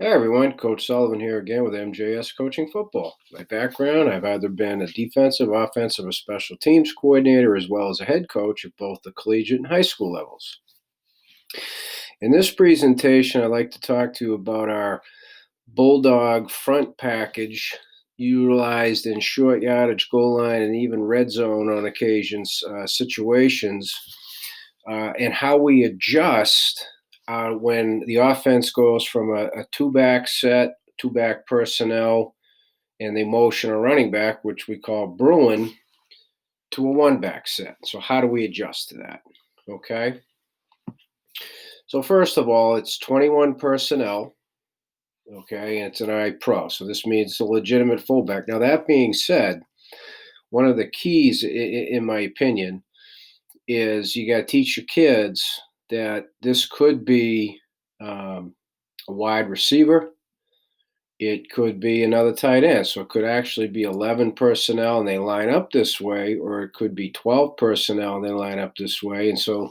Hey everyone, Coach Sullivan here again with MJS Coaching Football. My background, I've either been a defensive, offensive, or special teams coordinator, as well as a head coach at both the collegiate and high school levels. In this presentation, I'd like to talk to you about our Bulldog front package utilized in short yardage, goal line, and even red zone on occasions situations, and how we adjust when the offense goes from a two-back set, two-back personnel, and they motion a running back, which we call Bruin, to a one-back set. So how do we adjust to that? Okay. So first of all, it's 21 personnel. Okay, and it's an I pro. So this means it's a legitimate fullback. Now that being said, one of the keys, in my opinion, is you got to teach your kids that this could be a wide receiver. It could be another tight end. So it could actually be 11 personnel and they line up this way, or it could be 12 personnel and they line up this way. And so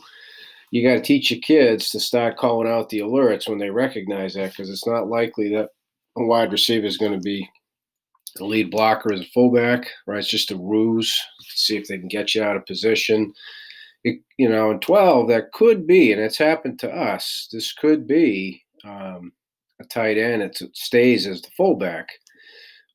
you got to teach your kids to start calling out the alerts when they recognize that, because it's not likely that a wide receiver is going to be the lead blocker as a fullback, right? It's just a ruse to see if they can get you out of position. In 12, that could be, and it's happened to us, this could be a tight end. It stays as the fullback,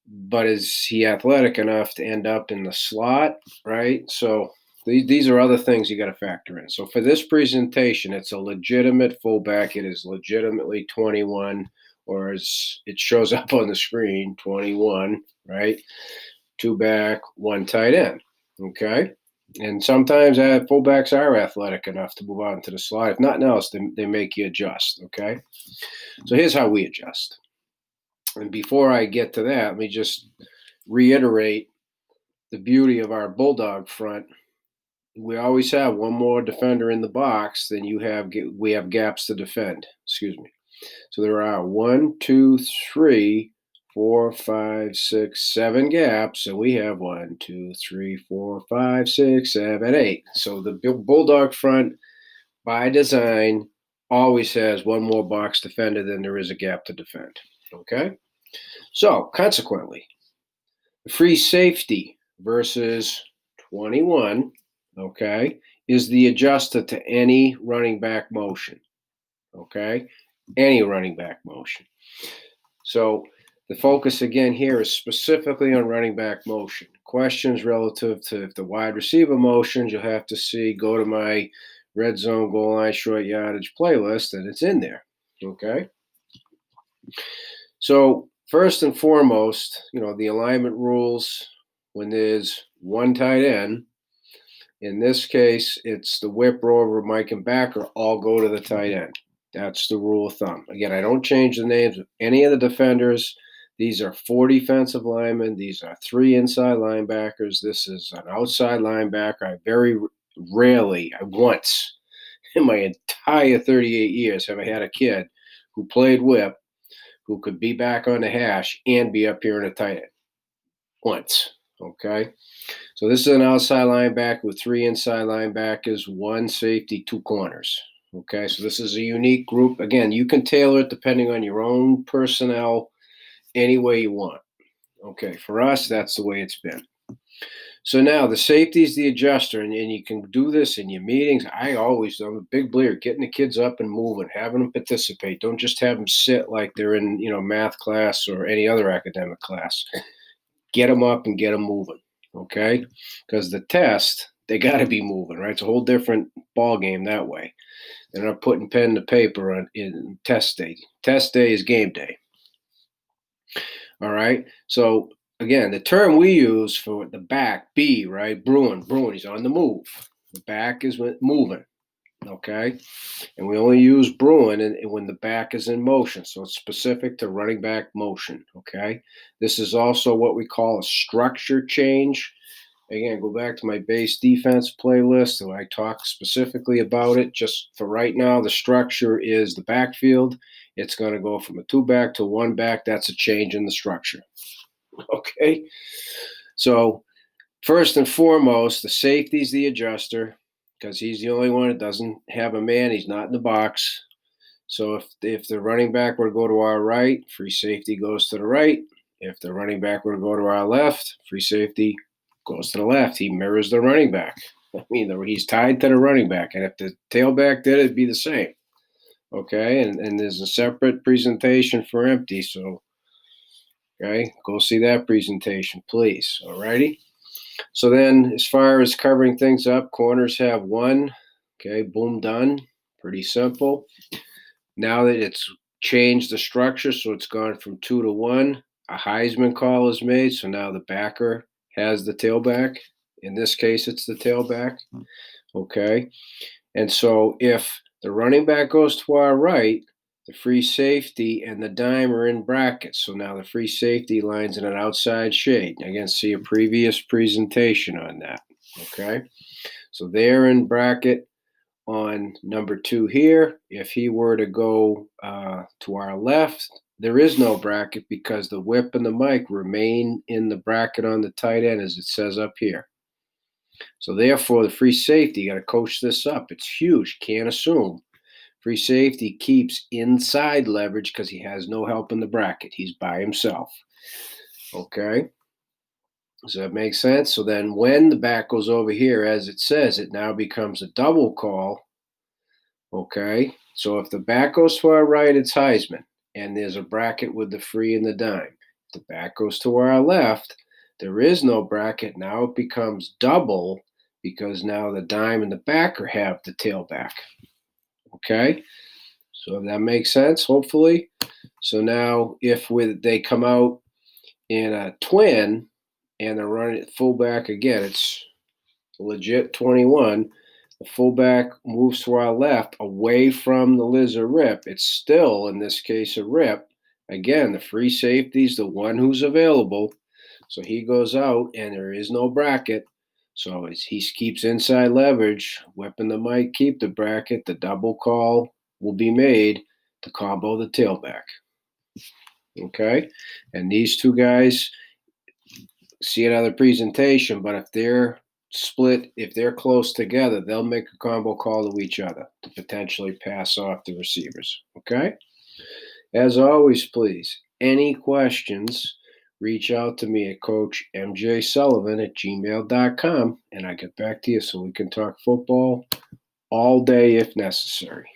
but is he athletic enough to end up in the slot, right? So these are other things you got to factor in. So for this presentation, it's a legitimate fullback. It is legitimately 21, or as it shows up on the screen, 21, right? Two back, one tight end, okay? And sometimes fullbacks are athletic enough to move on to the slot. If nothing else, they make you adjust, okay? So here's how we adjust. And before I get to that, let me just reiterate the beauty of our Bulldog front. We always have one more defender in the box than we have gaps to defend. Excuse me. So there are 1, 2, 3, 4, 5, 6, 7 gaps. And we have 1, 2, 3, 4, 5, 6, 7, 8. So the Bulldog front, by design, always has one more box defender than there is a gap to defend. Okay? So, consequently, the free safety versus 21, okay, is the adjuster to any running back motion, okay? Any running back motion. So, the focus again here is specifically on running back motion. Questions relative to the wide receiver motions, you'll have to go to my red zone, goal line, short yardage playlist, and it's in there, okay? So, first and foremost, the alignment rules when there's one tight end. In this case, it's the whip, rover, Mike, and backer all go to the tight end. That's the rule of thumb. Again, I don't change the names of any of the defenders. These are 4 defensive linemen. These are 3 inside linebackers. This is an outside linebacker. I very rarely, once in my entire 38 years, have I had a kid who played whip who could be back on the hash and be up here in a tight end once. Okay. So this is an outside linebacker with 3 inside linebackers, 1 safety, 2 corners. Okay. So this is a unique group. Again, you can tailor it depending on your own personnel any way you want. Okay. For us, that's the way it's been. So now the safety is the adjuster, and you can do this in your meetings. I'm a big believer, getting the kids up and moving, having them participate. Don't just have them sit like they're in, math class or any other academic class. Get them up and get them moving, okay? Because the test, they got to be moving, right? It's a whole different ball game that way. They're not putting pen to paper in test day. Test day is game day. All right. So again, the term we use for the back, B, right? Bruin, he's on the move. The back is moving. Okay. And we only use Bruin when the back is in motion. So it's specific to running back motion. Okay. This is also what we call a structure change. Again, go back to my base defense playlist, and I talk specifically about it. Just for right now, the structure is the backfield. It's going to go from a 2-back to 1-back. That's a change in the structure. Okay. So first and foremost, the safety is the adjuster, because he's the only one that doesn't have a man. He's not in the box. So if the running back were to go to our right, free safety goes to the right. If the running back were to go to our left, free safety goes to the left. He mirrors the running back. I mean, he's tied to the running back, and if the tailback did, it'd be the same. Okay, and there's a separate presentation for empty. So, okay, go see that presentation, please. All righty. So then, as far as covering things up, corners have one. Okay, boom, done. Pretty simple. Now that it's changed the structure, so it's gone from 2 to 1, a Heisman call is made. So now the backer has the tailback. In this case, it's the tailback. Okay. And so if the running back goes to our right, the free safety and the dime are in brackets. So now the free safety line's in an outside shade. Again, see a previous presentation on that. Okay. So they're in bracket on number 2 here. If he were to go to our left, there is no bracket because the whip and the mic remain in the bracket on the tight end as it says up here. So therefore, the free safety, you got to coach this up. It's huge. Can't assume. Free safety keeps inside leverage because he has no help in the bracket. He's by himself. Okay. Does that make sense? So then when the back goes over here, as it says, it now becomes a double call. Okay. So if the back goes to our right, it's Heisman. And there's a bracket with the free and the dime. If the back goes to our left, there is no bracket. Now it becomes double because now the dime and the backer have the tailback. Okay. So that makes sense, hopefully. So now if they come out in a twin and they're running it fullback again, it's legit 21. The fullback moves to our left away from the lizard rip. It's still, in this case, a rip. Again, the free safety is the one who's available. So he goes out and there is no bracket. So he keeps inside leverage, whipping the mic, keep the bracket. The double call will be made to combo the tailback. Okay? And these two guys see another presentation, but if they're split, if they're close together, they'll make a combo call to each other to potentially pass off the receivers. Okay? As always, please, any questions, reach out to me at Coach MJ Sullivan at gmail.com and I get back to you so we can talk football all day if necessary.